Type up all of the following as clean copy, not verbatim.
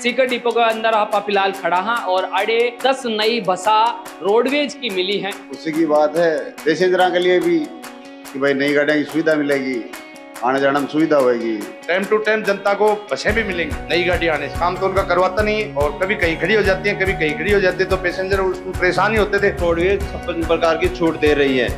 Sikar depot के अंदर आप फिलहाल खड़ा हाँ और अड़े 10 नई बसा रोडवेज की मिली है। उसी की बात है पैसेंजर के लिए भी कि भाई नई गाड़ियों की सुविधा मिलेगी, आने जाने में सुविधा होगी। टाइम टू टाइम जनता को बसें भी मिलेंगी। नई गाड़ी आने से काम तो उनका करवाता नहीं है और कभी कहीं खड़ी हो जाती है, कभी कहीं खड़ी हो जाती है, तो पैसेंजर उसमें परेशान ही होते थे। रोडवेज 56 प्रकार की छूट दे रही है।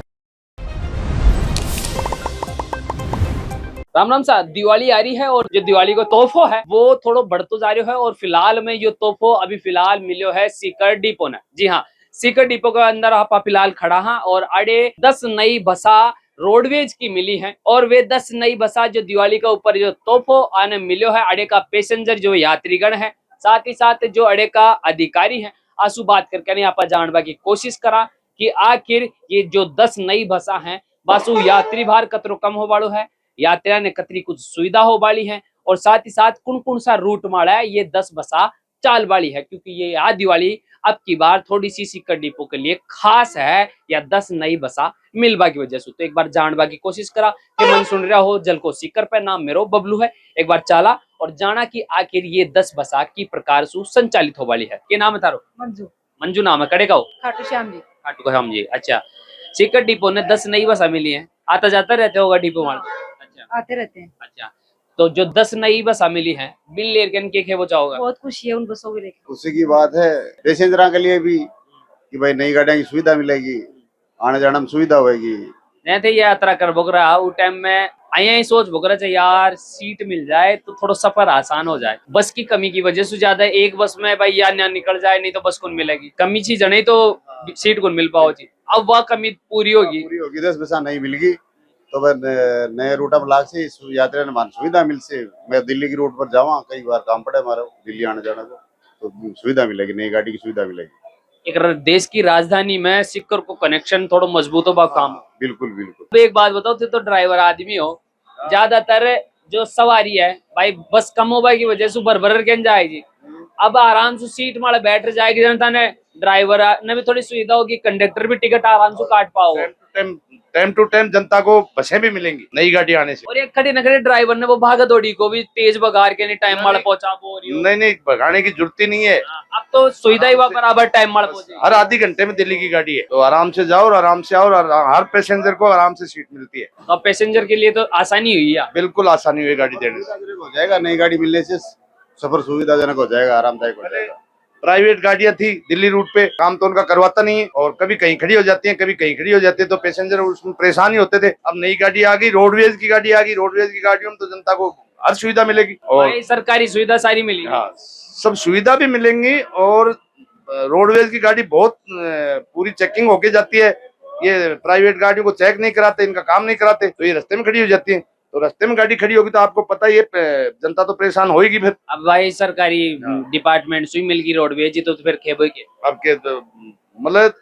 राम राम साहब, दिवाली आ रही है और जो दिवाली को तोहफो है वो थोड़ा बढ़तो जा रहा है और फिलहाल में ये तोहफो अभी फिलहाल मिलो है सीकर डिपो ने। जी हाँ, सीकर डिपो के अंदर आप फिलहाल खड़ा हाँ और अड़े 10 नई बसा रोडवेज की मिली है और वे 10 नई बसा जो दिवाली के ऊपर जो तोहफो आने मिलो है अड़े का पैसेंजर जो यात्रीगण है, साथ ही साथ जो अड़े का अधिकारी है आंसू बात करके यहाँ पर जानवा की कोशिश करा कि आखिर ये जो 10 नई बसा है बासु यात्री भार कतरो कम हो वालो है, यात्रा ने कतरी कुछ सुविधा हो वाली है और साथ ही साथ कौन कौन सा रूट माड़ा है ये 10 बसा चाल वाली है, क्योंकि ये आज दिवाली अब की बार थोड़ी सी सीकर डिपो के लिए खास है या 10 नई बसा मिलवा की वजह से। तो एक बार जानवा की कोशिश करा कि मन सुन रहा हो जल को सीकर पे, नाम मेरो बबलू है। एक बार चाला और जाना कि आखिर ये 10 बसा की प्रकार से संचालित हो वाली है। क्या नाम है तारो? मंजू। मंजू नाम है। कड़े का हो? खाटू श्याम जी। खाटू श्याम जी। अच्छा, सीकर डिपो ने 10 नई बसा मिली है, आता जाता रहते होगा डिपो माल? आते रहते हैं। अच्छा, तो जो 10 नई बसा मिली है बिल लेकर के वो चाहोगा? बहुत खुशी है उन बसों को लेकर। उसी की बात है पैसेंजर के लिए भी कि भाई नई गाड़ियों की सुविधा मिलेगी, आने जाने में सुविधा होगी। नहीं थे यात्रा कर भोग रहा उस टाइम में आया ही सोच भोग रहा यार सीट मिल जाए तो थोड़ा सफर आसान हो जाए। बस की कमी की वजह से ज्यादा एक बस में भाई या निकल जाए नहीं तो बस कौन मिलेगी, कमी चीज नहीं तो सीट कौन मिल पाओ जी। अब वह कमी पूरी होगी। 10 बसा नहीं मिलेगी तो वह नए रूट पर लाग से यात्रा ने सुविधा मिल से। मैं दिल्ली की रूट पर जावा, कई बार काम पड़े हमारा दिल्ली आने जाने को, तो सुविधा मिलेगी, नई गाड़ी की सुविधा मिलेगी। एक देश की राजधानी में सीकर को कनेक्शन थोड़ा मजबूत हो काम। बिल्कुल बिल्कुल। तो एक बात बताओ, तो ड्राइवर आदमी हो, ज्यादातर जो सवारी है भाई बस कम होने की वजह से भर के जाएगी। अब आराम से सीट मारे बैठ जाएगी जनता ने, ड्राइवर ने भी थोड़ी सुविधा होगी, कंडक्टर भी टिकट आराम से काट पाओ। टाइम टू टाइम जनता को बसें भी मिलेंगी नई गाड़ी आने से। और एक खड़ी नखड़े ड्राइवर ने वो भागा दौड़ी को भी तेज बगार के नहीं टाइम मार पहुंचा नहीं भगाने की जरूरत ही नहीं है। अब तो सुविधा ही बराबर टाइम मार पहुंचे। हर आधे घंटे में दिल्ली की गाड़ी है, तो आराम से जाओ और आराम से आओ और हर पैसेंजर को आराम से सीट मिलती है। तो पैसेंजर के लिए तो आसानी हुई है। बिल्कुल आसानी हुई गाड़ी देने से। हो जाएगा, नई गाड़ी मिलने से सफर सुविधाजनक हो जाएगा, आरामदायक हो जाएगा। प्राइवेट गाड़ियां थी दिल्ली रूट पे, काम तो उनका करवाता नहीं है और कभी कहीं खड़ी हो जाती है, कभी कहीं खड़ी हो जाती है, तो पैसेंजर उसमें परेशान ही होते थे। अब नई गाड़ी आ गई, रोडवेज की गाड़ी आ गई, रोडवेज की गाड़ियों में तो जनता को हर सुविधा मिलेगी और सरकारी सुविधा सारी मिलेगी। हाँ, सब सुविधा भी मिलेंगी और रोडवेज की गाड़ी बहुत पूरी चेकिंग होके जाती है। ये प्राइवेट गाड़ियों को चेक नहीं कराते, इनका काम नहीं कराते, तो ये रास्ते में खड़ी हो जाती है। तो रास्ते में गाड़ी खड़ी होगी तो आपको पता ही है जनता तो परेशान होगी। फिर अब भाई सरकारी डिपार्टमेंट से मिल गई रोडवेज तो फिर खेबो के आपके मतलब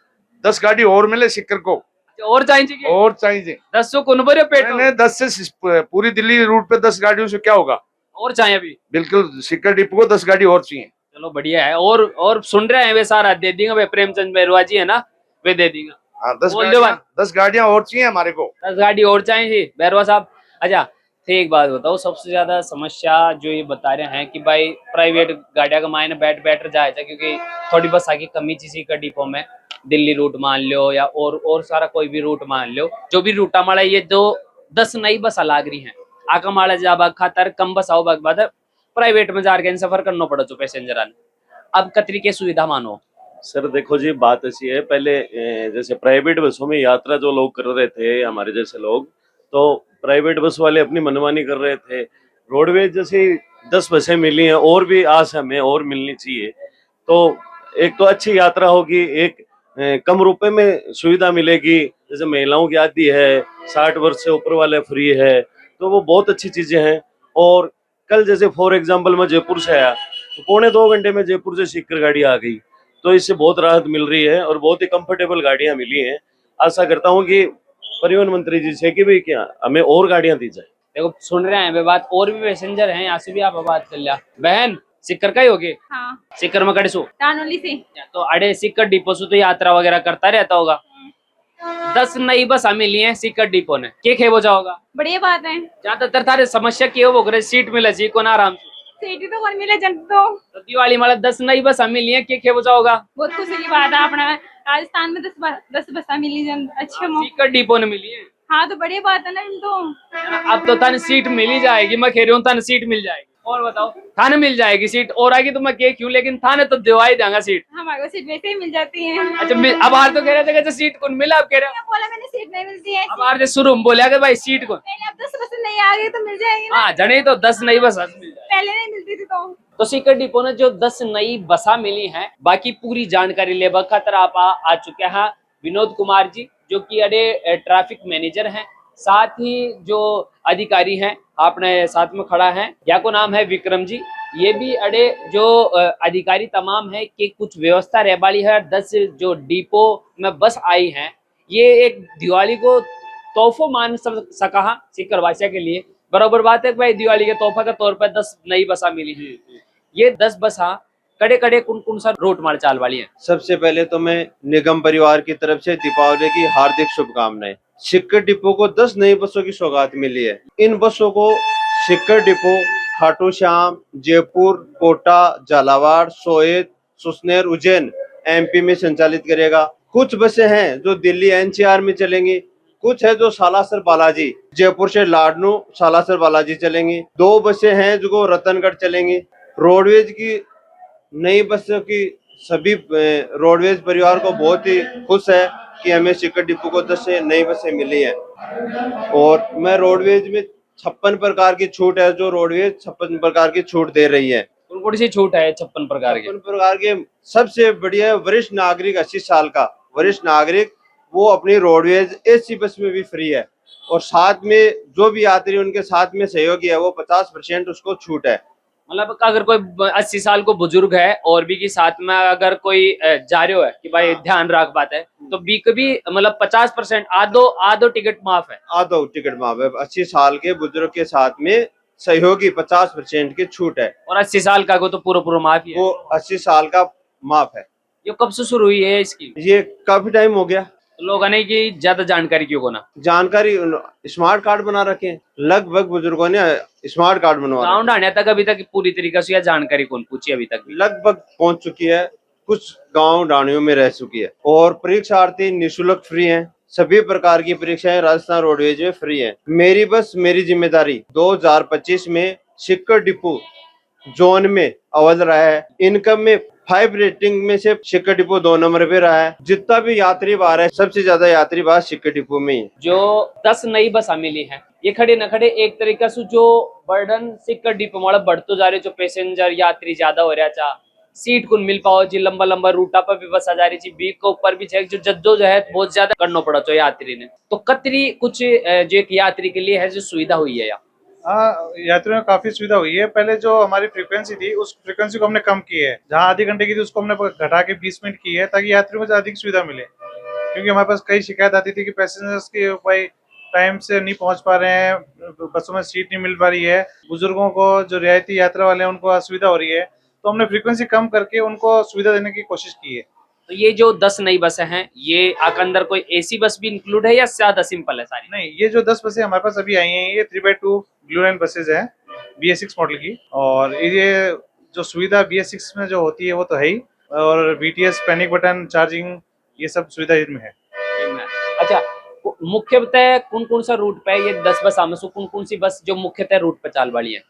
10 गाड़ी और मिले सिक्कर को और चाहिए और चाहिए 10 कौन भरे पेट में 10 से पूरी दिल्ली रूट पे 10 गाड़ियों से क्या होगा। और चाहिए अभी बिल्कुल सिक्कर डिपो को 10 गाड़ी और चाहिए। चलो बढ़िया है। और सुन रहे हैं वे सारा दे देंगे, वे प्रेमचंद बैरवा जी है ना, वे दे देंगे। हाँ 10 गाड़ियां और चाहिए हमारे को, 10 गाड़ी और चाहिए बैरवा साहब। अच्छा तो एक बात बताओ, सबसे ज्यादा समस्या जो ये बता रहे हैं कि भाई प्राइवेट गाड़ियां का मायने बैठ जाए था, क्योंकि थोड़ी बस आगे कमी चीज का डिपो में दिल्ली रूट मान लो या और सारा कोई भी रूट मान लो, जो भी रूटा माला ये जो 10 नई बस लाग रही है आका माला जाबा खातर कम बस आओ बाद प्राइवेट में जाकर सफर करना पड़ा जो पैसेंजर ने। अब कतरी के सुविधा मानो सर देखो जी, बात ऐसी है, पहले जैसे प्राइवेट बसों में यात्रा जो लोग कर रहे थे हमारे जैसे लोग, तो प्राइवेट बस वाले अपनी मनमानी कर रहे थे। रोडवेज जैसे 10 बसें मिली हैं, और भी आस हमें और मिलनी चाहिए, तो एक तो अच्छी यात्रा होगी, एक कम रुपए में सुविधा मिलेगी। जैसे महिलाओं की आदि है, 60 वर्ष से ऊपर वाले फ्री है, तो वो बहुत अच्छी चीजें हैं। और कल जैसे फॉर एग्जाम्पल मैं जयपुर से आया तो 2.25 घंटे में जयपुर से सीकर गाड़ी आ गई, तो इससे बहुत राहत मिल रही है और बहुत ही कंफर्टेबल गाड़ियां मिली हैं। आशा करता हूं कि परिवहन मंत्री जी से कि भी क्या हमें और गाड़ियां दी जाए। देखो सुन रहे हैं वे बात, और भी पैसेंजर हैं, यहाँ से भी आप बात कर लिया। बहन सिक्कर का ही होगे? हाँ। सिक्कर में कड़े सो तानोली से तो अड़े सिक्कर डिपो से तो यात्रा वगैरह करता रहता होगा। 10 नई बस मिली है सिक्कर डिपो ने, के खेबो जाओगा? बढ़िया बात है। ज्यादातर थारे समस्या की हो सीट मिले जी को ना आराम से सीट तो कौन मिले जन तो तो दिवाली मतलब 10 नई बस मिली है, के बचा होगा। बहुत खुशी की बात है। अपना राजस्थान में 10 बसा मिली जन अच्छे सीकर डिपो ने मिली है। हाँ तो बढ़िया बात है ना। इन तो अब तो तन सीट मिल ही जाएगी, मैं कह रही हूँ तन सीट मिल जाएगी। और बताओ, थाने मिल जाएगी सीट और आएगी तो मैं के क्यों, लेकिन थाने तो दिवा ही देंगे सीट। हमारे को सीट वैसे ही मिल जाती है। अच्छा अब आर तो कह रहे थे कि सीट कौन मिला, अब कह रहे हो बोला मैंने सीट नहीं मिलती है। अब आर से शुरू में बोला कि भाई सीट कौन। पहले अब 10 बस नहीं आ गई तो मिल जाएगी ना। हाँ जने तो 10 नई बस मिल जाएगी, पहले नहीं मिलती थी तो सीकर डिपो ने जो 10 नई बसा मिली हैं, बाकी पूरी जानकारी ले बखतर आप आ चुके हैं विनोद कुमार जी, जो कि अड़े ट्रैफिक मैनेजर हैं। साथ ही जो अधिकारी हैं आपने साथ में खड़ा है, या को नाम है विक्रम जी, ये भी अड़े जो अधिकारी तमाम है कि कुछ व्यवस्था रहबाली है। 10 जो डिपो में बस आई हैं, ये एक दिवाली को तोहफो मान सका सीकर वासिया के लिए। बराबर बात है भाई, दिवाली के तोहफा के तौर पर 10 नई बसा मिली है। ये 10 बसा कड़े कड़े कौन सा रूट मार चाल वाली है। सबसे पहले तो मैं निगम परिवार की तरफ से दीपावली की हार्दिक शुभकामनाएं। सीकर डिपो को 10 नई बसों की सौगात मिली है। इन बसों को सीकर डिपो खाटू श्याम, जयपुर, कोटा, झालावाड़, सोएत, सुसनेर, उज्जैन एमपी में संचालित करेगा। कुछ बसें हैं जो दिल्ली एनसीआर में चलेंगी, कुछ है जो सालासर बालाजी, जयपुर से लाडनू सालासर बालाजी चलेंगी। 2 बसें हैं जो रतनगढ़ चलेंगी। रोडवेज की नई बसों की सभी रोडवेज परिवार को बहुत ही खुश है कि हमें सीकर डिपो को 10 नई बसें मिली हैं। और मैं रोडवेज में 56 प्रकार की छूट है, जो रोडवेज 56 प्रकार की छूट दे रही है। कौन सी छूट है 56 प्रकार की? 56 प्रकार के सबसे बढ़िया वरिष्ठ नागरिक 80 साल का वरिष्ठ नागरिक, वो अपनी रोडवेज एसी बस में भी फ्री है। और साथ में जो भी यात्री उनके साथ में सहयोगी है, वो 50% उसको छूट है। मतलब अगर कोई 80 साल को बुजुर्ग है और भी के साथ में अगर कोई जा रहे हो है कि भाई ध्यान रख बात है, तो बी कभी मतलब 50% आधो टिकट माफ है। आधो टिकट माफ है। 80 साल के बुजुर्ग के साथ में सहयोगी 50% की छूट है। और 80 साल का को तो पूरा माफ ही है। वो 80 साल का माफ है। ये कब से शुरू हुई है इसकी? ये काफी टाइम हो गया। तो लोगों ने की ज्यादा जानकारी क्यों को ना? जानकारी स्मार्ट कार्ड बना रखे हैं, लगभग बुजुर्गों ने स्मार्ट कार्ड बनवा गाँव ढाण्या तक अभी तक पूरी तरीके से यह जानकारी कौन पूछी अभी तक? लगभग पहुंच चुकी है, कुछ गांव ढाणियों में रह चुकी है। और परीक्षार्थी निःशुल्क फ्री हैं। सभी प्रकार की परीक्षाएं राजस्थान रोडवेज में फ्री हैं। मेरी बस मेरी जिम्मेदारी 2025 में सीकर डिपो जोन में अव्वल रहा है। इनकम में 5 रेटिंग में से सीकर डिपो 2 नंबर पे रहा है। जितना भी यात्री बार है, सबसे ज्यादा यात्री बार सीकर डिपो में ही। जो 10 नई बस मिली है, ये खड़े न खड़े एक तरीका से जो बर्डन सीकर डिपो वाला बढ़ते जा रहे, जो पैसेंजर यात्री ज्यादा हो रहा चाह सीट को मिल पाओ जी, लंबा लंबा रूटा पर भी बस आ जा रही थी, बीक के ऊपर भी जो जद्दोजहद बहुत ज्यादा करना पड़ा तो यात्री ने, तो कतरी कुछ जो एक यात्री के लिए है जो सुविधा हुई है। हाँ, यात्रियों में काफी सुविधा हुई है। पहले जो हमारी फ्रीक्वेंसी थी, उस फ्रीक्वेंसी को हमने कम की है। जहाँ आधे घंटे की थी उसको हमने घटा के 20 मिनट की है, ताकि यात्रियों को अधिक सुविधा मिले। क्योंकि हमारे पास कई शिकायत आती थी कि पैसेंजर्स के भाई टाइम से नहीं पहुंच पा रहे हैं, बसों में सीट नहीं मिल पा रही है, बुजुर्गों को जो रियायती यात्रा वाले हैं उनको असुविधा हो रही है। तो हमने फ्रीक्वेंसी कम करके उनको सुविधा देने की कोशिश की है। तो ये जो 10 नई बसें हैं, ये अंदर कोई एसी बस भी इंक्लूड है या ज्यादा सिंपल है सारी? नहीं, ये जो 10 बसें हमारे पास अभी आई हैं, ये 3x2 ब्लू लाइन बसेज हैं BS6 मॉडल की। और ये जो सुविधा BS6 में जो होती है वो तो है ही, और BTS पैनिक बटन चार्जिंग ये सब सुविधा इनमें है। अच्छा, मुख्यतः कौन सा रूट पे ये 10 बस में से कौन सी बस जो मुख्यतः रूट पे चाल वाली है?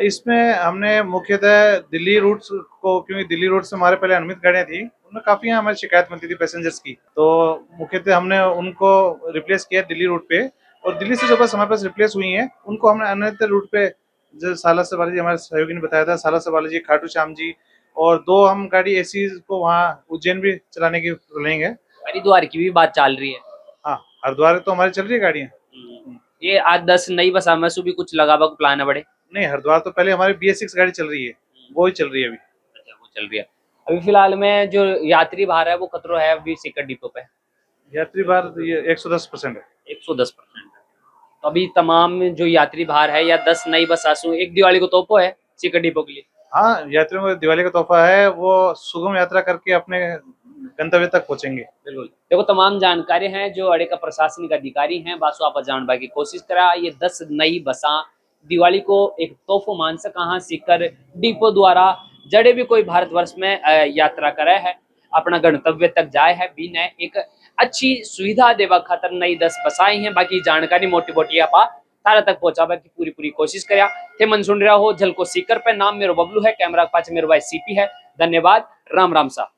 इसमें हमने मुख्यतः दिल्ली रूट्स को, क्योंकि दिल्ली रूट से हमारे पहले अनुमित गाड़ियाँ थी, उनमें काफी हमारी शिकायत मिलती थी पैसेंजर्स की, तो मुख्यतः हमने उनको रिप्लेस किया दिल्ली रूट पे। और दिल्ली से जो बस हमारे पास रिप्लेस हुई हैं, उनको हमने अन्य रूट पे, जो सालासर बालाजी हमारे सहयोगी ने बताया था, सालासर बालाजी, खाटू श्याम जी, और 2 हम गाड़ी एसी को वहाँ उज्जैन भी चलाने की लेंगे। हरिद्वार की भी बात चल रही है। हाँ, हरिद्वार तो हमारी चल रही है गाड़ियाँ। ये आज 10 नई बस में से भी कुछ लगावा को प्लान है बड़े? नहीं, हरिद्वार तो पहले हमारी BS6 गाड़ी चल रही है, वो ही चल रही है अभी। अच्छा, वो चल रही है अभी फिलहाल में। जो यात्री भार है वो कतरो है अभी सीकर डिपो पे? यात्री भार ये 110% है। 110%। तो अभी तमाम जो यात्री भार है या 10 नई बस आसू एक दिवाली को तोहफा है सीकर डिपो के लिए? हाँ, यात्रियों को दिवाली का तोहफा है, वो सुगम यात्रा करके अपने गंतव्य तक पहुंचेंगे। बिल्कुल। देखो, तमाम जानकारी हैं जो अड़े का प्रशासनिक अधिकारी हैं, बासु आप जान की कोशिश करा। ये 10 नई बसा दिवाली को एक तोहफो मान सका हाँ सीकर डिपो द्वारा जड़े भी कोई भारतवर्ष में यात्रा करे है अपना गंतव्य तक जाए है भी ने एक अच्छी सुविधा देवा खातर नई 10 बसाई हैं। बाकी जानकारी मोटी मोटी आप तारा तक पहुंचावा की पूरी कोशिश करया थे। मन सुन रहा हो झलको सीकर पे नाम मेरो बबलू है, कैमरा के पास मेरो भाई सीपी है। धन्यवाद, राम राम सा।